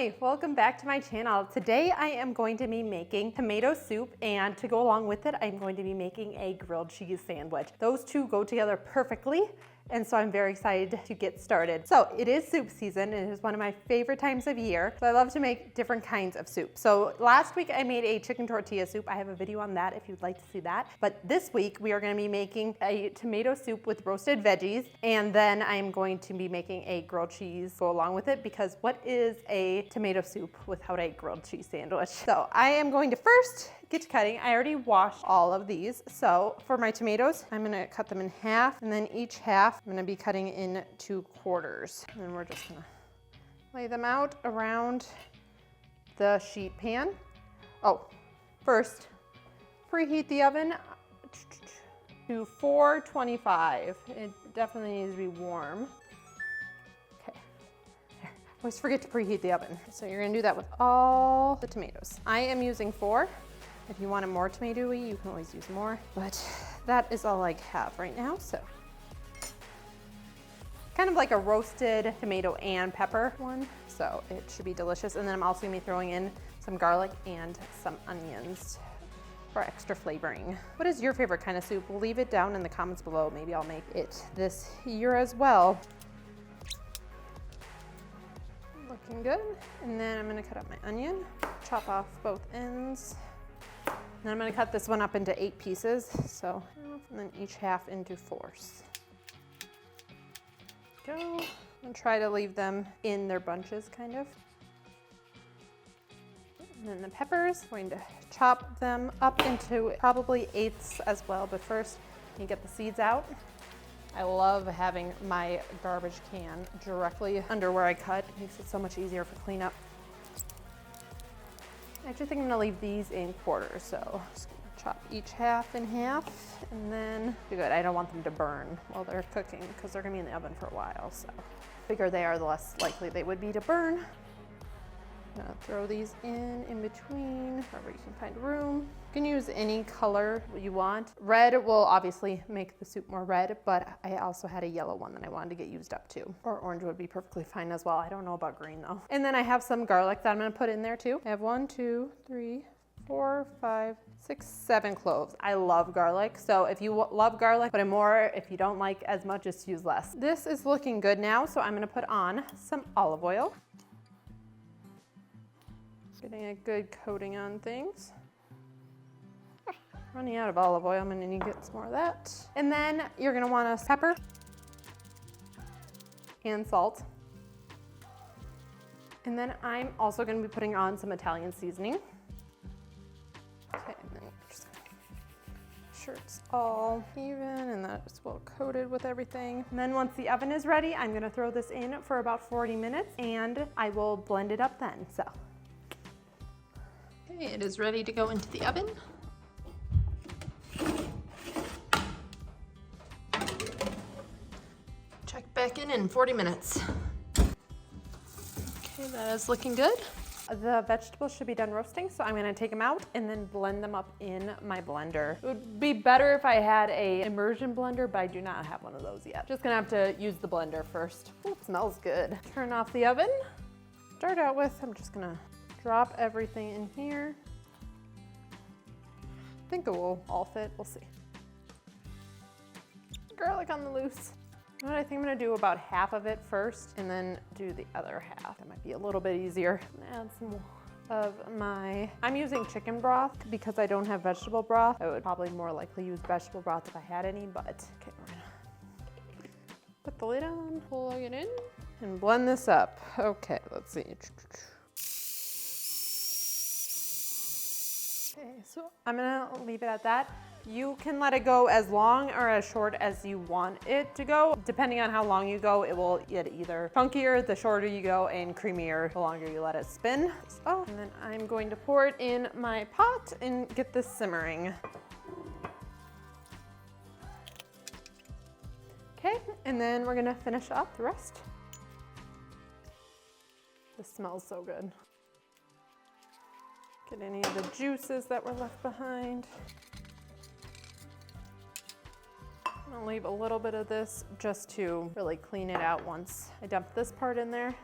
Hi, welcome back to my channel. Today I am going to be making tomato soup, and to go along with it, I'm going to be making a grilled cheese sandwich. Those two go together perfectly, and so I'm very excited to get started. So it is soup season, and it is one of my favorite times of year. So I love to make different kinds of soup. So last week I made a chicken tortilla soup. I have a video on that if you'd like to see that. But this week we are gonna be making a tomato soup with roasted veggies, and then I'm going to be making a grilled cheese go along with it, because what is a tomato soup without a grilled cheese sandwich? So I am going to first get to cutting. I already washed all of these. So for my tomatoes, I'm gonna cut them in half, and then each half I'm gonna be cutting in 2 quarters. And then we're just gonna lay them out around the sheet pan. Oh, first, preheat the oven to 425. It definitely needs to be warm. Okay, always forget to preheat the oven. So you're gonna do that with all the tomatoes. I am using 4. If you want a more tomatoey, you can always use more, but that is all I have right now. So kind of like a roasted tomato and pepper one, so it should be delicious. And then I'm also gonna be throwing in some garlic and some onions for extra flavoring. What is your favorite kind of soup? Leave it down in the comments below. Maybe I'll make it this year as well. Looking good. And then I'm gonna cut up my onion, chop off both ends. Then I'm gonna cut this one up into 8 pieces, so, and then each half into 4s. Go, and try to leave them in their bunches, kind of. And then the peppers, I'm going to chop them up into probably 8ths as well, but first, you get the seeds out. I love having my garbage can directly under where I cut. It makes it so much easier for cleanup. I actually think I'm gonna leave these in quarters, so just gonna chop each half in half, and then be good. I don't want them to burn while they're cooking because they're gonna be in the oven for a while, so the bigger they are, the less likely they would be to burn. I'm gonna throw these in between, wherever you can find room. You can use any color you want. Red will obviously make the soup more red, but I also had a yellow one that I wanted to get used up too. Or orange would be perfectly fine as well. I don't know about green though. And then I have some garlic that I'm gonna put in there too. I have 1, 2, 3, 4, 5, 6, 7 cloves. I love garlic, so if you love garlic, put in more. If you don't like as much, just use less. This is looking good now, so I'm gonna put on some olive oil. Getting a good coating on things. Running out of olive oil, I'm gonna need to get some more of that. And then you're gonna want a pepper and salt. And then I'm also gonna be putting on some Italian seasoning. Okay, and then just make sure it's all even and that it's well coated with everything. And then once the oven is ready, I'm gonna throw this in for about 40 minutes and I will blend it up then, so. Okay, it is ready to go into the oven. Check back in 40 minutes. Okay, that is looking good. The vegetables should be done roasting, so I'm gonna take them out and then blend them up in my blender. It would be better if I had a immersion blender, but I do not have one of those yet. Just gonna have to use the blender first. Ooh, it smells good. Turn off the oven. Start out with, I'm just gonna drop everything in here. I think it will all fit, we'll see. Garlic on the loose. You know what, I think I'm gonna do about half of it first and then do the other half. That might be a little bit easier. I'm gonna add some more of I'm using chicken broth because I don't have vegetable broth. I would probably more likely use vegetable broth if I had any, but okay, we're gonna put the lid on, plug it in, and blend this up. Okay, let's see. Okay, so I'm gonna leave it at that. You can let it go as long or as short as you want it to go. Depending on how long you go, it will get either chunkier the shorter you go and creamier the longer you let it spin. Oh, and then I'm going to pour it in my pot and get this simmering. Okay, and then we're gonna finish up the rest. This smells so good. Get any of the juices that were left behind. I'll leave a little bit of this just to really clean it out once I dump this part in there.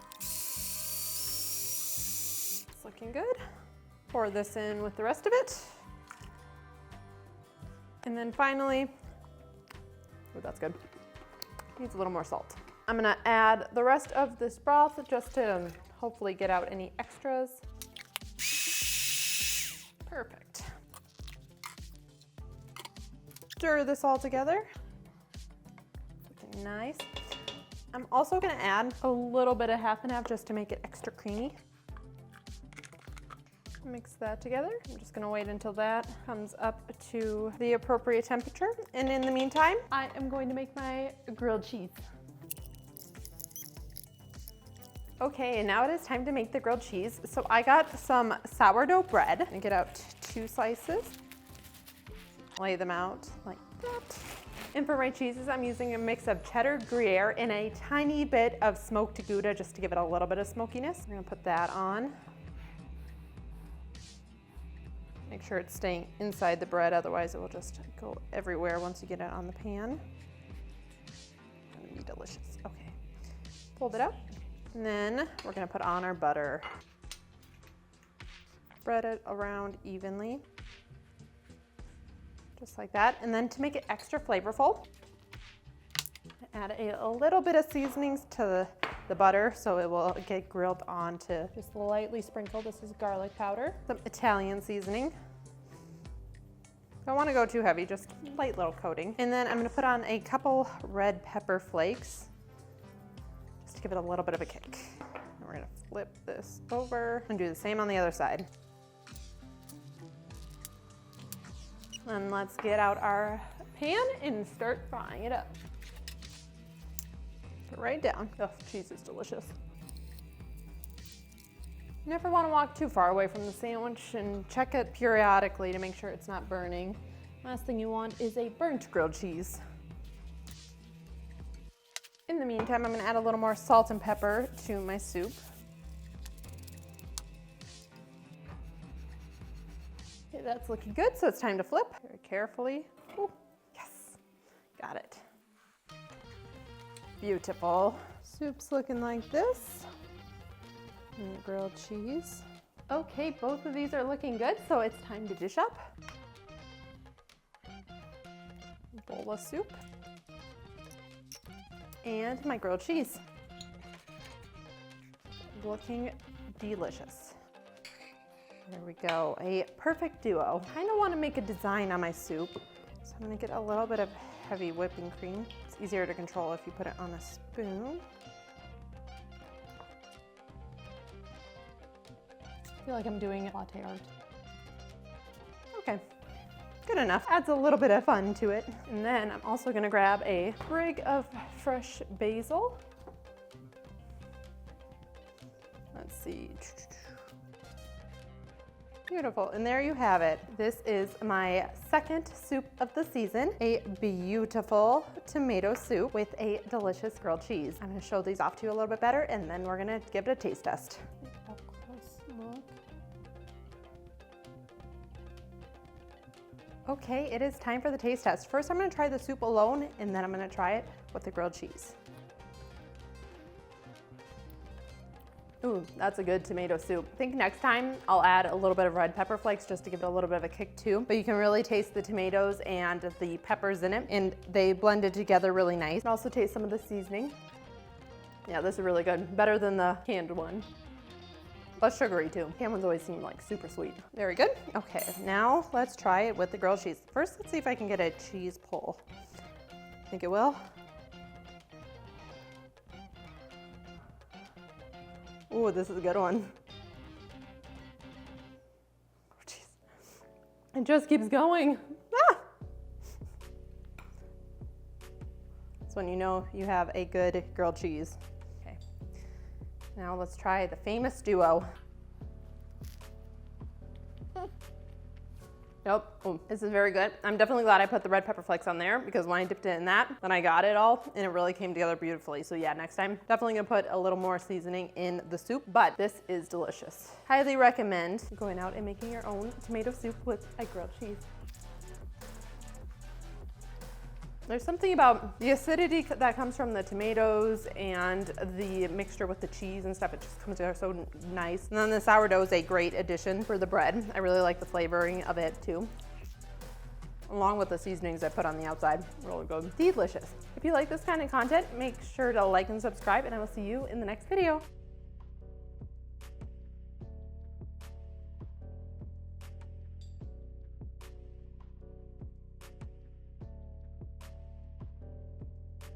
looking good. Pour this in with the rest of it. And then finally, oh, that's good. Needs a little more salt. I'm gonna add the rest of this broth just to hopefully get out any extras. Perfect. Stir this all together. Looking nice. I'm also gonna add a little bit of half and half just to make it extra creamy. Mix that together. I'm just gonna wait until that comes up to the appropriate temperature. And in the meantime, I am going to make my grilled cheese. Okay, and now it is time to make the grilled cheese. So I got some sourdough bread and get out 2 slices. Lay them out like that. And for my cheeses, I'm using a mix of cheddar, gruyere, and a tiny bit of smoked gouda just to give it a little bit of smokiness. I'm gonna put that on. Make sure it's staying inside the bread, otherwise it will just go everywhere once you get it on the pan. It's gonna be delicious. Okay, fold it up. And then we're gonna put on our butter. Spread it around evenly. Just like that. And then to make it extra flavorful, add a little bit of seasonings to the butter so it will get grilled onto. Just lightly sprinkle. This is garlic powder. Some Italian seasoning. Don't want to go too heavy, just light little coating. And then I'm going to put on a couple red pepper flakes just to give it a little bit of a kick. And we're going to flip this over and do the same on the other side. And let's get out our pan and start frying it up. Put it right down. Oh, cheese is delicious. You never want to walk too far away from the sandwich, and check it periodically to make sure it's not burning. Last thing you want is a burnt grilled cheese. In the meantime, I'm going to add a little more salt and pepper to my soup. Okay, that's looking good, so it's time to flip. Very carefully. Ooh, yes, got it. Beautiful. Soup's looking like this. And the grilled cheese. Okay, both of these are looking good, so it's time to dish up. A bowl of soup. And my grilled cheese. Looking delicious. There we go, a perfect duo. I kind of want to make a design on my soup, so I'm going to get a little bit of heavy whipping cream. It's easier to control if you put it on a spoon. I feel like I'm doing latte art. Okay, good enough. Adds a little bit of fun to it. And then I'm also going to grab a sprig of fresh basil. Let's see. Beautiful, and there you have it. This is my second soup of the season, a beautiful tomato soup with a delicious grilled cheese. I'm gonna show these off to you a little bit better, and then we're gonna give it a taste test. A close look. Okay, it is time for the taste test. First, I'm gonna try the soup alone, and then I'm gonna try it with the grilled cheese. Ooh, that's a good tomato soup. I think next time I'll add a little bit of red pepper flakes just to give it a little bit of a kick too. But you can really taste the tomatoes and the peppers in it, and they blended together really nice. You can also taste some of the seasoning. Yeah, this is really good. Better than the canned one. Less sugary too. Canned ones always seem like super sweet. Very good. Okay, now let's try it with the grilled cheese. First, let's see if I can get a cheese pull. Think it will? Ooh, this is a good one. Oh, jeez. It just keeps going. Ah! That's when you know you have a good grilled cheese. Okay. Now let's try the famous duo. Nope. Ooh, this is very good. I'm definitely glad I put the red pepper flakes on there, because when I dipped it in that, then I got it all and it really came together beautifully. So yeah, next time, definitely gonna put a little more seasoning in the soup, but this is delicious. Highly recommend going out and making your own tomato soup with a grilled cheese. There's something about the acidity that comes from the tomatoes and the mixture with the cheese and stuff. It just comes together so nice. And then the sourdough is a great addition for the bread. I really like the flavoring of it too, along with the seasonings I put on the outside. Really good. Delicious. If you like this kind of content, make sure to like and subscribe, and I will see you in the next video.